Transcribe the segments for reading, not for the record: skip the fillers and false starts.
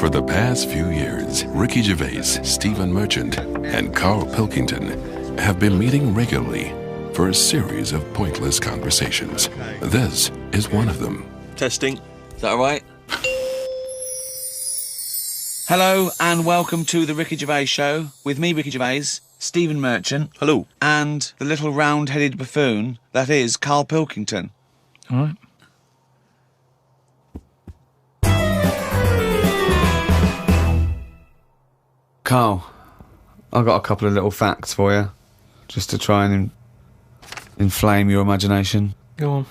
For the past few years, Ricky Gervais, Stephen Merchant, and Karl Pilkington have been meeting regularly for a series of pointless conversations. This is one of them. Testing. Is that all right? Hello and welcome to the Ricky Gervais Show with me, Ricky Gervais, Stephen Merchant. Hello. And the little round-headed buffoon that is Karl Pilkington. All right. Karl, I've got a couple of little facts for you, just to try and inflame your imagination. Go on.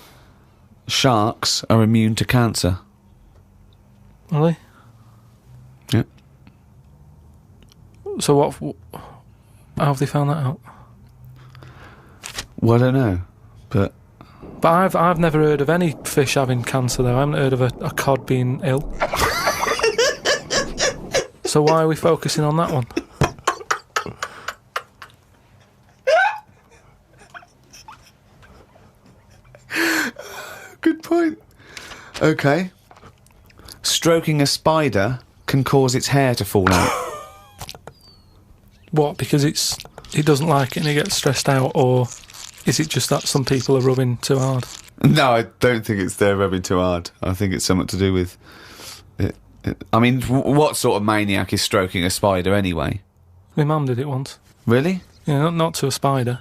Sharks are immune to cancer. Are they? Yep. So how have they found that out? Well, I don't know, but I've never heard of any fish having cancer, though. I haven't heard of a cod being ill. So why are we focusing on that one? good point. Okay. Stroking a spider can cause its hair to fall out. What, because it doesn't like it and it gets stressed out, or is it just that some people are rubbing too hard? No, I don't think it's they're rubbing too hard. I think it's something to do with it. I mean, what sort of maniac is stroking a spider anyway? My mum did it once. Really? Yeah, not to a spider.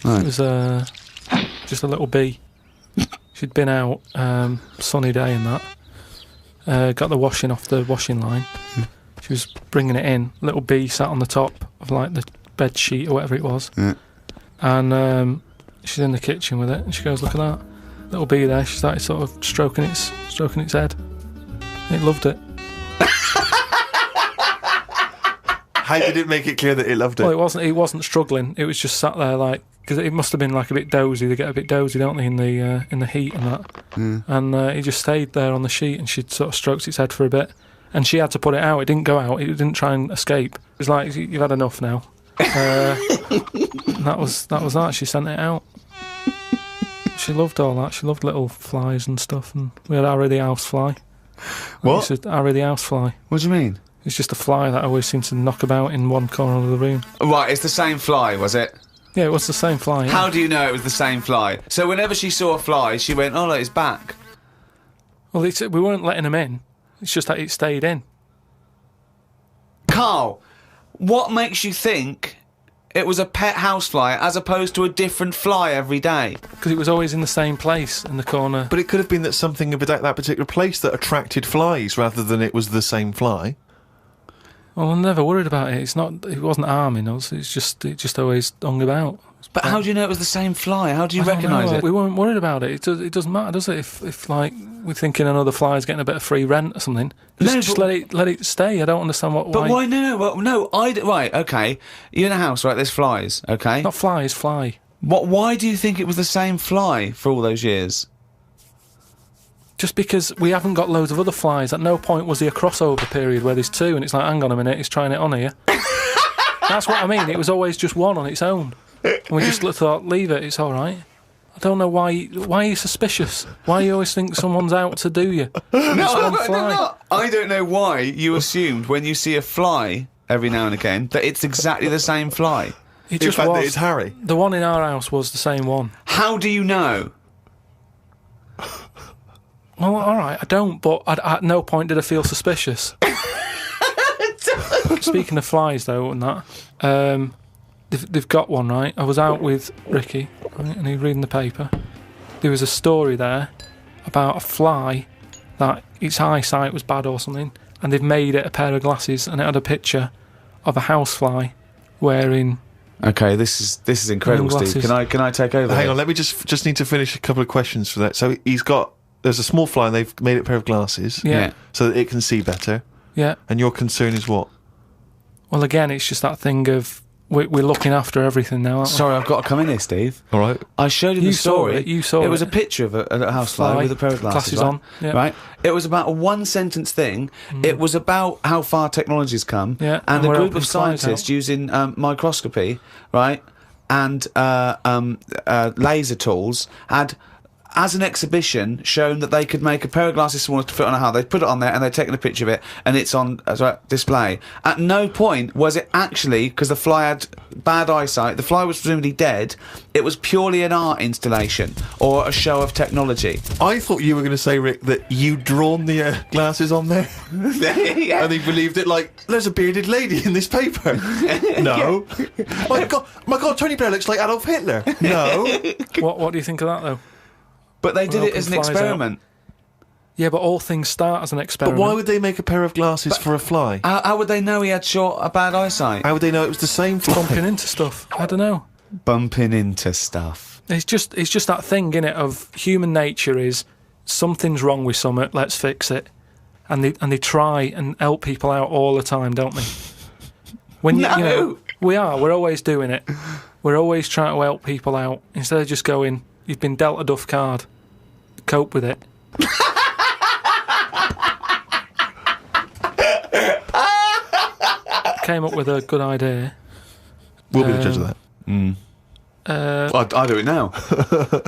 Right. It was just a little bee. She'd been out, sunny day and that. Got the washing off the washing line. She was bringing it in. Little bee sat on the top of like the bed sheet or whatever it was. Yeah. And she's in the kitchen with it, and she goes, "Look at that little bee there." She started sort of stroking its head. It loved it. How did it make it clear that it loved it? Well, it wasn't struggling. It was just sat there like, because it must have been like a bit dozy. They get a bit dozy, don't they, in the heat and that. Yeah. And it just stayed there on the sheet, and she sort of stroked its head for a bit, and she had to put it out. It didn't go out. It didn't try and escape. It was like, "You've had enough now." And that was that. She sent it out. She loved all that. She loved little flies and stuff. And we had Harry the housefly. What? Harry the housefly. What do you mean? It's just a fly that always seems to knock about in one corner of the room. Right, it's the same fly, was it? Yeah, it was the same fly. Yeah. How do you know it was the same fly? So whenever she saw a fly, she went, "Oh, look, it's back." Well, we weren't letting him in. It's just that it stayed in. Karl, what makes you think it was a pet housefly as opposed to a different fly every day? Because it was always in the same place in the corner. But it could have been that something about that particular place that attracted flies rather than it was the same fly. Well, I'm never worried about it. It wasn't harming us. It just always hung about. But how do you know it was the same fly? How do you recognise it? We weren't worried about it. It doesn't matter, does it? If like we're thinking another fly's getting a bit of free rent or something, just let it stay. I don't understand why. But why? No. Right, okay. You're in a house, right? There's flies, okay? Not flies, fly. What? Why do you think it was the same fly for all those years? Just because we haven't got loads of other flies. At no point was there a crossover period where there's two, and it's like, hang on a minute, he's trying it on here. That's what I mean. It was always just one on its own. And we just thought, leave it, it's all right. I don't know why are you suspicious? Why you always think someone's out to do you? I don't know why you assumed when you see a fly every now and again that it's exactly the same fly. It just fact was. That it's Harry. The one in our house was the same one. How do you know? Well, all right, I don't, but at no point did I feel suspicious. Speaking of flies, though, and that, they've got one, right? I was out with Ricky, right, and he was reading the paper. There was a story there about a fly that its eyesight was bad or something, and they've made it a pair of glasses, and it had a picture of a housefly wearing. Okay, this is incredible, Steve. Can I take over? Hang on, let me just need to finish a couple of questions for that. So there's a small fly, and they've made it a pair of glasses, Yeah. so that it can see better. Yeah. And your concern is what? Well, again, it's just that thing of we're looking after everything now, aren't we? Sorry, I've got to come in here, Steve. All right. I showed you the story. You saw it. It was a picture of a housefly with a pair of glasses on. Yeah. Right. It was about a one-sentence thing. It was about how far technology's come. Yeah, and and a we're group helping of flies scientists out. using microscopy, right, and laser tools had as an exhibition, shown that they could make a pair of glasses smaller to fit on a hat. They'd put it on there and they'd taken a picture of it, and it's on display. At no point was it actually, because the fly had bad eyesight, the fly was presumably dead, it was purely an art installation or a show of technology. I thought you were going to say, Rick, that you'd drawn the glasses on there. Yeah. And he believed it, like, there's a bearded lady in this paper. No. my God, Tony Blair looks like Adolf Hitler. No. What do you think of that, though? But they did it as an Flies experiment. Yeah, but all things start as an But experiment. why would they make a pair of glasses for a fly? How would they know he had bad eyesight? How would they know it was the same fly? Bumping into stuff? I don't know. Bumping into stuff. It's just that thing, innit, of human nature is something's wrong with something, let's fix it. And they try and help people out all the time, don't they? When you know, we're always doing it. We're always trying to help people out instead of just going, you've been dealt a duff card, cope with it. Came up with a good idea. We'll be the judge of that. I'll do it now.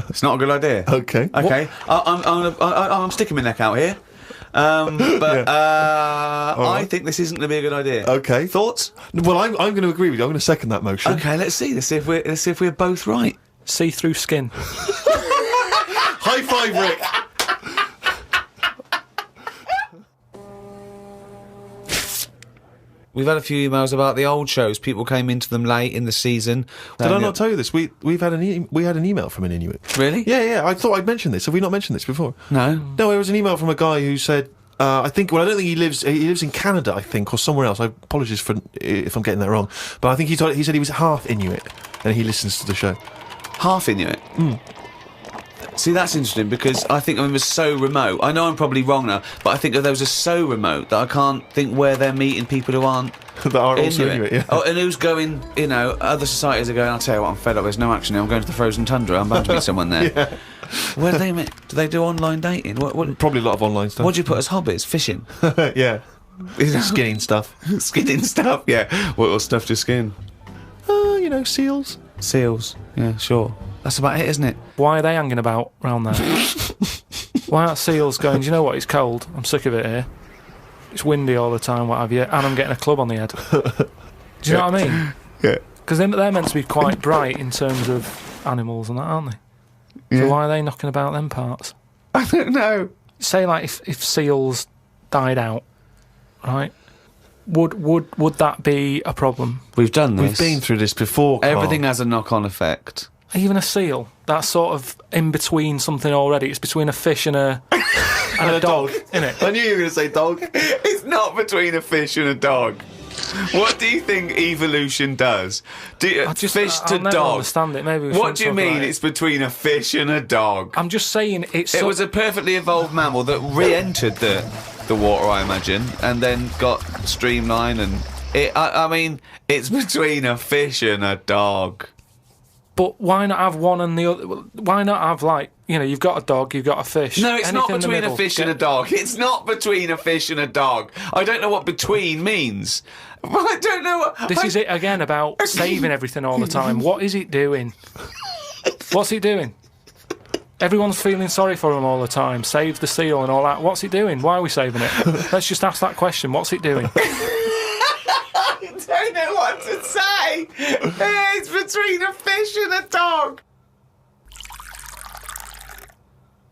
It's not a good idea. Okay. Okay. I'm sticking my neck out here. I think this isn't going to be a good idea. Okay. Thoughts? Well, I'm going to agree with you. I'm going to second that motion. Okay, let's see. Let's see if we're both right. See-through skin. High five, Rick. We've had a few emails about the old shows. People came into them late in the season. Did I not tell you this? We had an email from an Inuit. Really? Yeah. I thought I'd mentioned this. Have we not mentioned this before? No. No, it was an email from a guy who said, I don't think he lives in Canada, I think, or somewhere else. I apologise if I'm getting that wrong. But I think he said he was half Inuit and he listens to the show. Half Inuit? See, that's interesting because I think it was so remote. I know I'm probably wrong now, but I think that those are so remote that I can't think where they're meeting people who aren't that are also Inuit, yeah. Oh, and who's going, other societies are going, I'll tell you what, I'm fed up, there's no action here, I'm going to the frozen tundra, I'm bound to meet someone there. Yeah. Where do they meet? Do they do online dating? What, Probably a lot of online stuff. what do you put as hobbies? Fishing? Yeah. Skinning stuff. Skinning stuff, yeah. What stuff to skin? Seals. Seals, yeah, sure. That's about it, isn't it? Why are they hanging about round there? Why aren't seals going, do you know what, it's cold, I'm sick of it here. It's windy all the time, what have you, and I'm getting a club on the head. Do you know what I mean? Yeah. Because they're meant to be quite bright in terms of animals and that, aren't they? Yeah. So why are they knocking about them parts? I don't know. Say, like, if seals died out, right, would that be a problem? We've done this. We've been through this before, Karl. Everything has a knock-on effect. Even a seal, that's sort of in between something already. It's between a fish and a dog, innit? I knew you were going to say dog. It's not between a fish and a dog. What do you think evolution does? I'll never dog? understand it. Maybe. What do you mean it's between a fish and a dog? I'm just saying It was a perfectly evolved mammal that re-entered the water, I imagine, and then got streamlined. And I mean, it's between a fish and a dog. But why not have one and the other? Why not have, like, you've got a dog, you've got a fish. No, it's not anything in the between a middle. fish and a dog. It's not between a fish and a dog. I don't know what between means. I don't know what... This is it again about saving everything all the time. What is it doing? What's it doing? Everyone's feeling sorry for him all the time. Saves the seal and all that. What's it doing? Why are we saving it? Let's just ask that question. What's it doing? I don't know what to say. It's between a fish and a dog.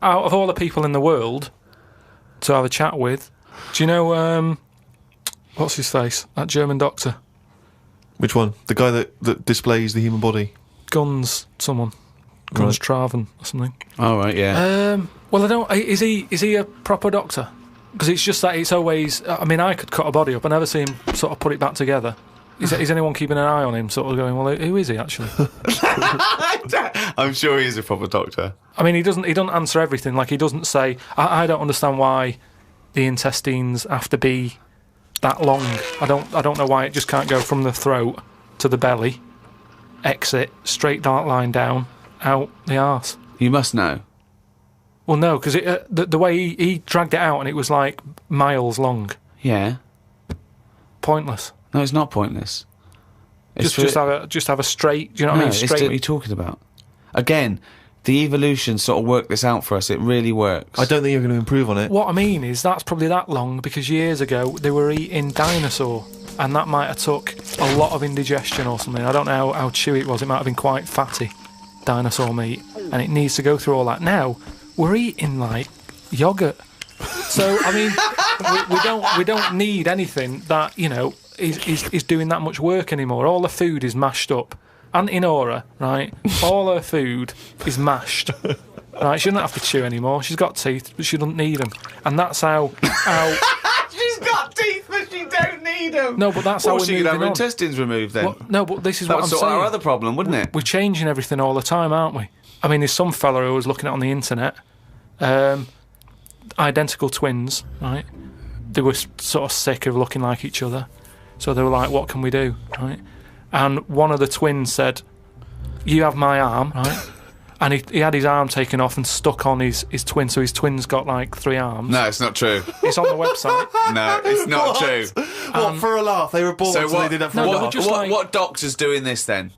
Out of all the people in the world to have a chat with, do you know, what's his face? That German doctor. Which one? The guy that displays the human body? Guns Traven or something. Oh, right, yeah. Well, I don't... Is he a proper doctor? Because it's just that it's always... I mean, I could cut a body up. I never see him sort of put it back together. Is anyone keeping an eye on him, sort of going, well, who is he, actually? I'm sure he is a proper doctor. I mean, he doesn't answer everything. Like, he doesn't say, I don't understand why the intestines have to be that long. I don't know why it just can't go from the throat to the belly, exit, straight dark line down, out the arse. You must know. Well, no, because the way he dragged it out and it was like miles Yeah. Pointless. No, it's not pointless. Just have a straight. Do you know what I mean? Straight. What are you talking about? Again, The evolution sort of worked this out for us. It really works. I don't think you're going to improve on it. What I mean is that's probably that long because years ago they were eating dinosaur, and that might have took a lot of indigestion or something. I don't know how chewy it was. It might have been quite fatty, dinosaur meat, and it needs to go through all that. Now we're eating like yogurt. So I mean, we don't need anything that is doing that much work anymore. All the food is mashed up. Auntie Nora, right? All her food is mashed. Right? She doesn't have to chew anymore. She's got teeth, but she doesn't need them. And that's how. She's got teeth, but she don't need them. No, but that's how we're she moving could have her on. intestines removed then. Well, no, but this is that what would I'm sort saying. our other problem, wouldn't it? We're changing everything all the time, aren't we? I mean, there's some fella who was looking at it on the internet. Identical twins, right? They were sort of sick of looking like each other. So they were like, what can we do, right? And one of the twins said, you have my arm, right? And he had his arm taken off and stuck on his twin, so his twin's got like 3 arms. No, it's not true. It's on the website. No, it's not true. What, for a laugh? They were born so they did that for a laugh? What doctor's doing this then?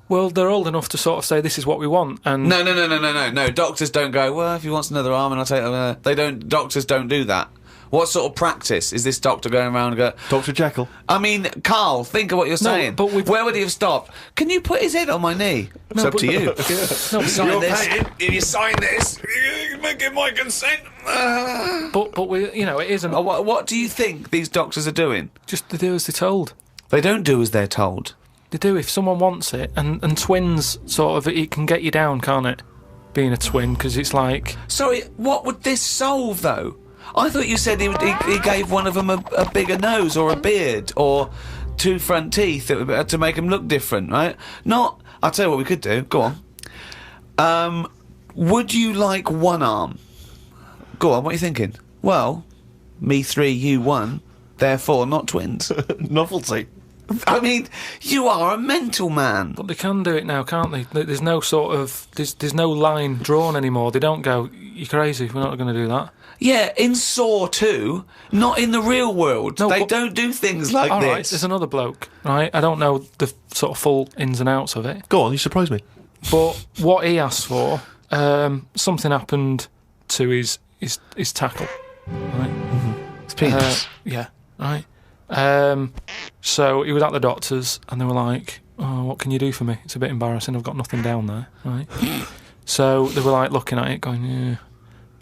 Well, they're old enough to sort of say this is what we want. And No. Doctors don't go, well, if he wants another arm and I'll take it. They don't. Doctors don't do that. What sort of practice is this doctor going around and go... Dr. Jekyll. I mean, Karl, think of what you're saying. But where would he have stopped? Can you put his head on my knee? It's up to you. Sign this. If you sign this, you give my consent. But we, it isn't. What do you think these doctors are doing? Just to do as they're told. They don't do as they're told. They do if someone wants it. And twins, sort of, it can get you down, can't it? Being a twin, because it's like... Sorry, what would this solve, though? I thought you said he gave one of them a bigger nose or a beard or 2 front teeth to make him look different, right? Not... I'll tell you what we could do. Go on. Would you like 1 arm? Go on, what are you thinking? Well, me 3, you 1, therefore not twins. Novelty. I mean, you are a mental man. But they can do it now, can't they? There's no sort of... There's no line drawn anymore. They don't go, you're crazy, we're not going to do that. Yeah, in Saw 2, not in the real world. No, they don't do things like all this. Right, there's another bloke, right? I don't know the sort of full ins and outs of it. Go on, you surprised me. But what he asked for, something happened to his tackle, right? Mm-hmm. His penis. Yeah, right. So he was at the doctor's, and they were like, "Oh, what can you do for me? It's a bit embarrassing. I've got nothing down there." Right. So they were like looking at it, going,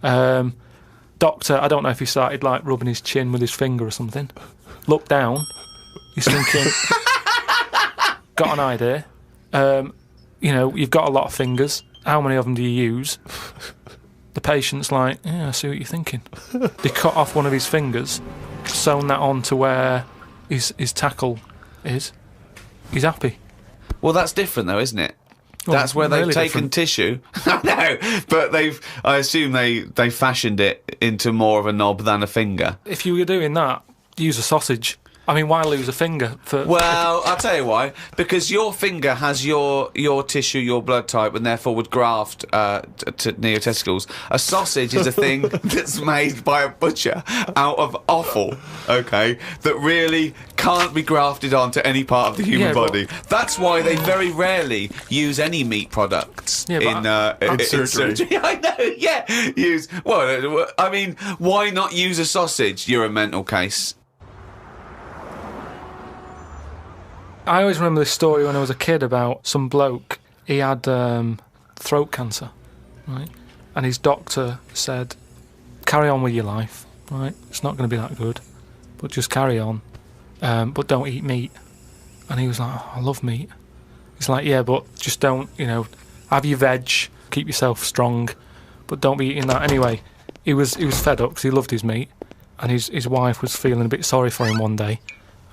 "Yeah." Doctor, I don't know if he started like rubbing his chin with his finger or something. Looked down. He's thinking, got an idea. You've got a lot of fingers. How many of them do you use? The patient's like, yeah, I see what you're thinking. They cut off one of his fingers, sewn that on to where his tackle is. He's happy. Well, that's different though, isn't it? That's where they've really taken different. tissue. I know, but I assume they fashioned it into more of a knob than a finger. If you were doing that, use a sausage. I mean, why lose a finger? Well, I'll tell you why. Because your finger has your tissue, your blood type, and therefore would graft near your testicles. A sausage is a thing that's made by a butcher out of offal, okay, that really can't be grafted onto any part of the human body. That's why they very rarely use any meat products in surgery. I know, yeah. Well, I mean, why not use a sausage? You're a mental case. I always remember this story when I was a kid about some bloke. He had throat cancer, right? And his doctor said, carry on with your life, right? It's not going to be that good, but just carry on. But don't eat meat. And he was like, I love meat. He's like, yeah, but just don't, have your veg, keep yourself strong, but don't be eating that. Anyway, he was fed up because he loved his meat, and his wife was feeling a bit sorry for him one day.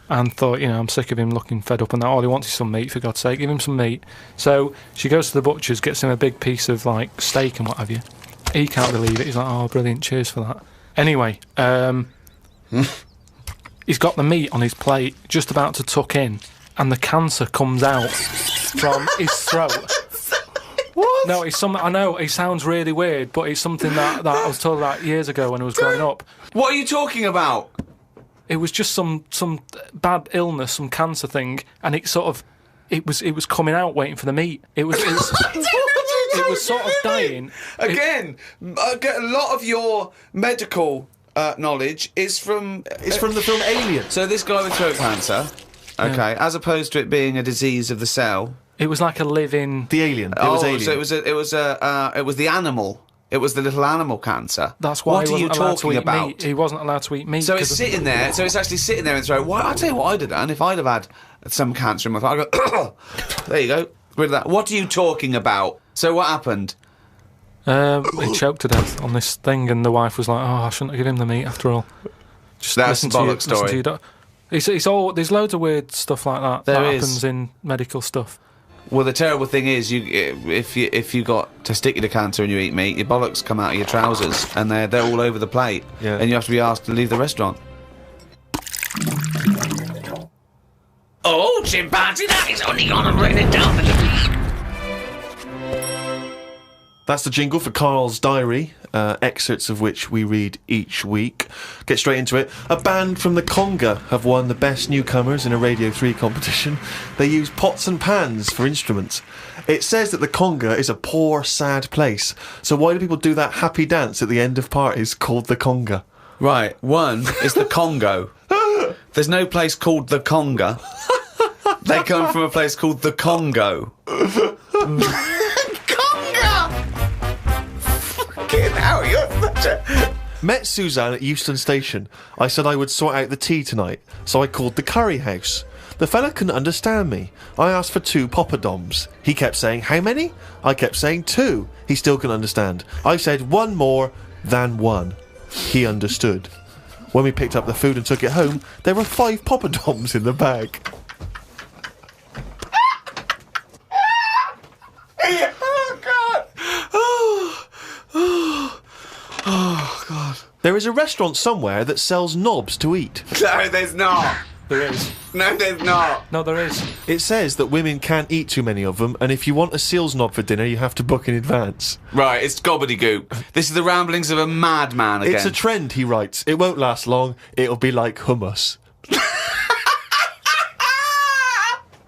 And thought, I'm sick of him looking fed up and that. All he wants is some meat, for God's sake. Give him some meat. So she goes to the butcher's, gets him a big piece of, steak and what have you. He can't believe it. He's like, oh, brilliant, cheers for that. Anyway, he's got the meat on his plate, just about to tuck in, and the cancer comes out from his throat. What? No, it's something, I know, it sounds really weird, but it's something that I was told about years ago when I was growing up. What are you talking about? It was just some bad illness, some cancer thing, and it was coming out waiting for the meat. It was What are you it was sort of dying. Again, I get a lot of your medical knowledge is from... It's from the film Alien. So this guy with throat cancer, okay, as opposed to it being a disease of the cell... It was like a living... The Alien. It was Alien. So it was the animal. It was the little animal cancer. That's why what he are you wasn't allowed to talking eat about? meat. He wasn't allowed to eat meat. So it's sitting there. So it's actually sitting there and throwing. Well, I'll tell you what I'd have done if I'd have had some cancer in my throat. I'd go, there you go. Rid of that. What are you talking about? So what happened? He choked to death on this thing, and the wife was like, "Oh, I shouldn't have given him the meat after all." Just That's a bollock story. It's all. There's loads of weird stuff like that There that is. happens in medical stuff. Well, the terrible thing is, if you got testicular cancer and you eat meat, your bollocks come out of your trousers and they're all over the plate, Yeah. and you have to be asked to leave the restaurant. Oh, chimpanzee, that is only gonna bring it down to the... That's the jingle for Karl's diary, excerpts of which we read each week. Get straight into it. A band from the Congo have won the Best Newcomers in a Radio 3 competition. They use pots and pans for instruments. It says that the Congo is a poor, sad place. So why do people do that happy dance at the end of parties called the Congo? Right, one is the Congo. There's no place called the Congo. They come from a place called the Congo. Met Suzanne at Euston Station. I said I would sort out the tea tonight, so I called the curry house. The fella couldn't understand me. I asked for 2 poppadoms. He kept saying, how many? I kept saying 2. He still couldn't understand. I said 1 more than 1. He understood. When we picked up the food and took it home, there were 5 poppadoms in the bag. Oh, God! Oh, God. There is a restaurant somewhere that sells knobs to eat. No, there's not. There is. No, there's not. No, there is. It says that women can't eat too many of them, and if you want a seal's knob for dinner, you have to book in advance. Right, it's gobbledygook. This is the ramblings of a madman again. It's a trend, he writes. It won't last long. It'll be like hummus.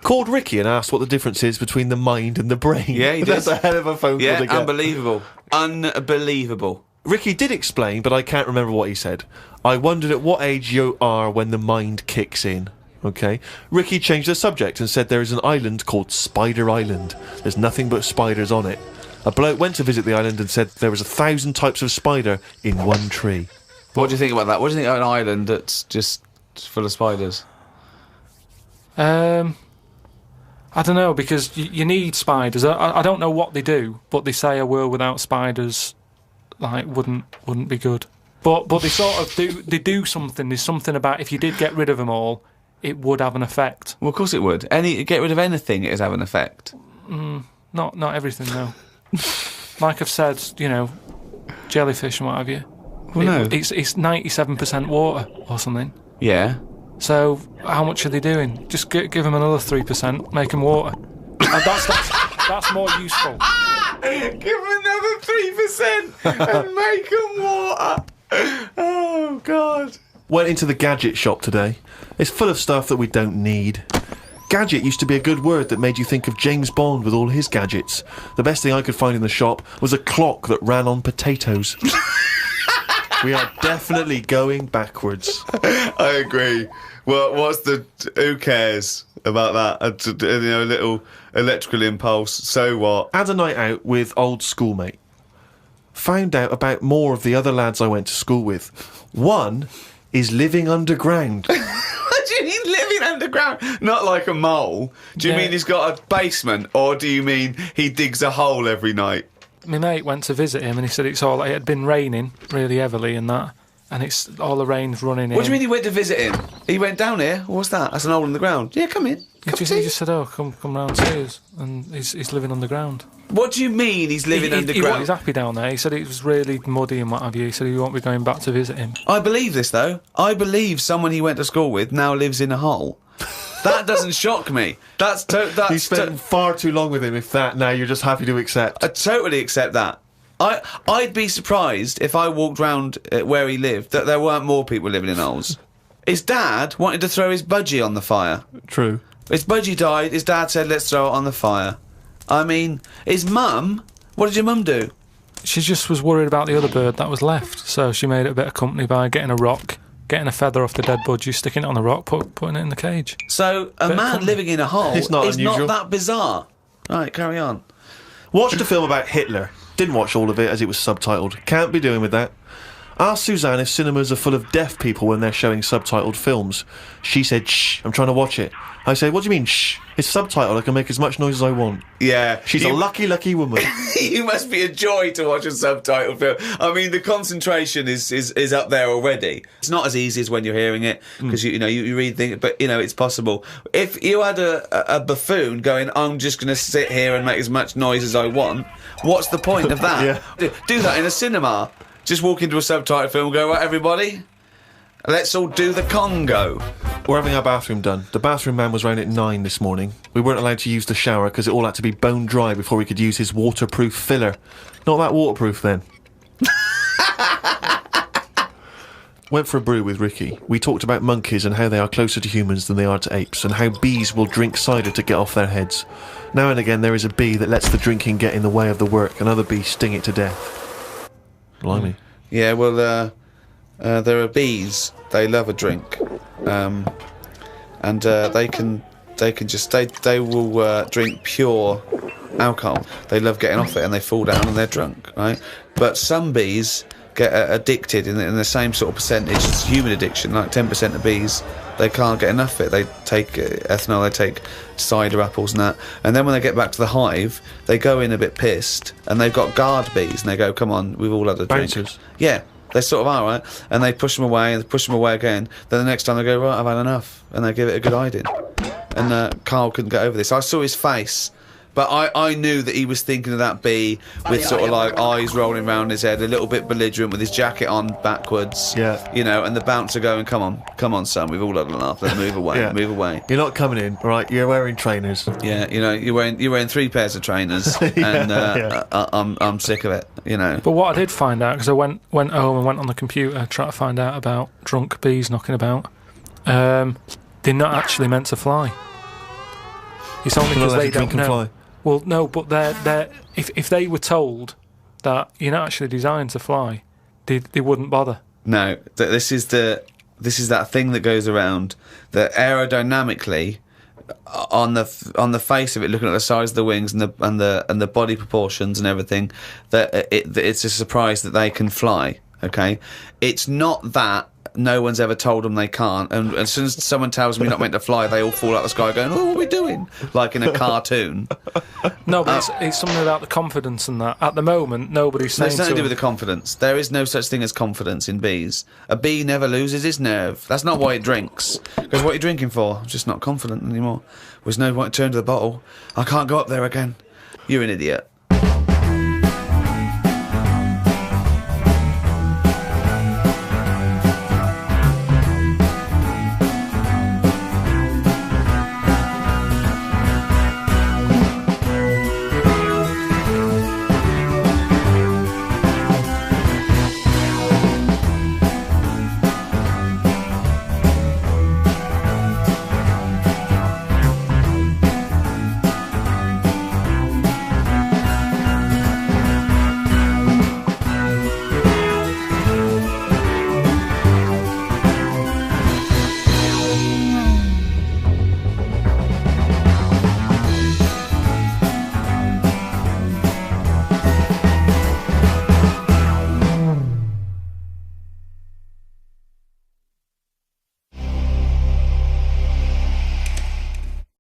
Called Ricky and asked what the difference is between the mind and the brain. Yeah, he did. That's a hell of a phone call to Yeah, get. unbelievable. Unbelievable. Ricky did explain, but I can't remember what he said. I wondered at what age you are when the mind kicks in. Okay. Ricky changed the subject and said there is an island called Spider Island. There's nothing but spiders on it. A bloke went to visit the island and said there was 1,000 types of spider in one tree. What do you think about that? What do you think of an island that's just full of spiders? I don't know, because you need spiders. I don't know what they do, but they say a world without spiders wouldn't be good. But they sort of do something. There's something about if you did get rid of them all, it would have an effect. Well, of course it would. Get rid of anything, it'd have an effect. Not everything though. Like I've said, jellyfish and what have you. Well, no. It's 97% water or something. Yeah. So how much are they doing? Just give them another 3%, make them water. And that's more useful. Give them another 3% and make them water. Oh, God. Went into the gadget shop today. It's full of stuff that we don't need. Gadget used to be a good word that made you think of James Bond with all his gadgets. The best thing I could find in the shop was a clock that ran on potatoes. We are definitely going backwards. I agree. Well, who cares about that? A little electrical impulse, so what? Had a night out with old schoolmate. Found out about more of the other lads I went to school with. One is living underground. What do you mean living underground? Not like a mole. Do you mean he's got a basement, or do you mean he digs a hole every night? My mate went to visit him and he said it had been raining really heavily and that, and it's all the rain's running in. What do you mean he went to visit him? He went down here? What's that? That's an hole in the ground. Yeah, come in. He just said, "Oh, come round to us," and he's living underground. What do you mean he's living underground? He's happy down there. He said it was really muddy and what have you. He said he won't be going back to visit him. I believe this, though. I believe someone he went to school with now lives in a hole. That doesn't shock me. You spent far too long with him, if that, now you're just happy to accept. I totally accept that. I'd be surprised if I walked round where he lived that there weren't more people living in holes. His dad wanted to throw his budgie on the fire. True. His budgie died, his dad said, let's throw it on the fire. I mean, his mum What did your mum do? She just was worried about the other bird that was left, so she made it a bit of company by getting a rock, getting a feather off the dead budgie, sticking it on the rock, putting it in the cage. So a man living in a hole It's not is unusual. not that bizarre. Right, carry on. Watched a film about Hitler. Didn't watch all of it as it was subtitled. Can't be doing with that. Asked Suzanne if cinemas are full of deaf people when they're showing subtitled films. She said, shh, I'm trying to watch it. I said, what do you mean, shh? It's subtitled, I can make as much noise as I want. Yeah. She's a lucky, lucky woman. You must be a joy to watch a subtitled film. I mean, the concentration is up there already. It's not as easy as when you're hearing it, because you read things, but it's possible. If you had a buffoon going, I'm just going to sit here and make as much noise as I want, what's the point of that? Yeah. Do that in a cinema. Just walk into a subtitled film and go, right, everybody, let's all do the Congo. We're having our bathroom done. The bathroom man was round at 9 this morning. We weren't allowed to use the shower because it all had to be bone dry before we could use his waterproof filler. Not that waterproof then. Went for a brew with Ricky. We talked about monkeys and how they are closer to humans than they are to apes, and how bees will drink cider to get off their heads. Now and again there is a bee that lets the drinking get in the way of the work, and other bees sting it to death. Blimey. Yeah, well, there are bees. They love a drink, and they will drink pure alcohol. They love getting off it, and they fall down and they're drunk, right? But some bees get addicted in the same sort of percentage as human addiction. Like 10% of bees, they can't get enough of it. They take ethanol, they take cider apples and that, and then when they get back to the hive, they go in a bit pissed, and they've got guard bees, and they go, come on, we've all had a drink. Bouncers. Yeah, they sort of are, right? And they push them away, and they push them away again. Then the next time they go, right, I've had enough, and they give it a good hiding. And Karl couldn't get over this. I saw his face, but I knew that he was thinking of that bee with sort of like eyes rolling around his head, a little bit belligerent with his jacket on backwards. Yeah. And the bouncer going, come on, son, we've all had enough. Let's move away, Yeah. move away. You're not coming in, right? You're wearing trainers. Yeah, you're wearing 3 pairs of trainers, and I'm sick of it. But what I did find out, because I went home and went on the computer trying to find out about drunk bees knocking about, they're not actually meant to fly. It's only because they don't know. Fly. Well, no, but they're if they were told that you're not actually designed to fly, they wouldn't bother. No, this is that thing that goes around that aerodynamically, on the face of it, looking at the size of the wings and the body proportions and everything, that it's a surprise that they can fly. Okay, it's not that. No one's ever told them they can't, and as soon as someone tells me not meant to fly, they all fall out of the sky going, oh, what are we doing? Like in a cartoon. No, but it's something about the confidence and that. At the moment, nobody's saying It's nothing to do with the confidence. There is no such thing as confidence in bees. A bee never loses its nerve. That's not why it drinks. Because what are you drinking for? I'm just not confident anymore. There's no point to turn to the bottle. I can't go up there again. You're an idiot.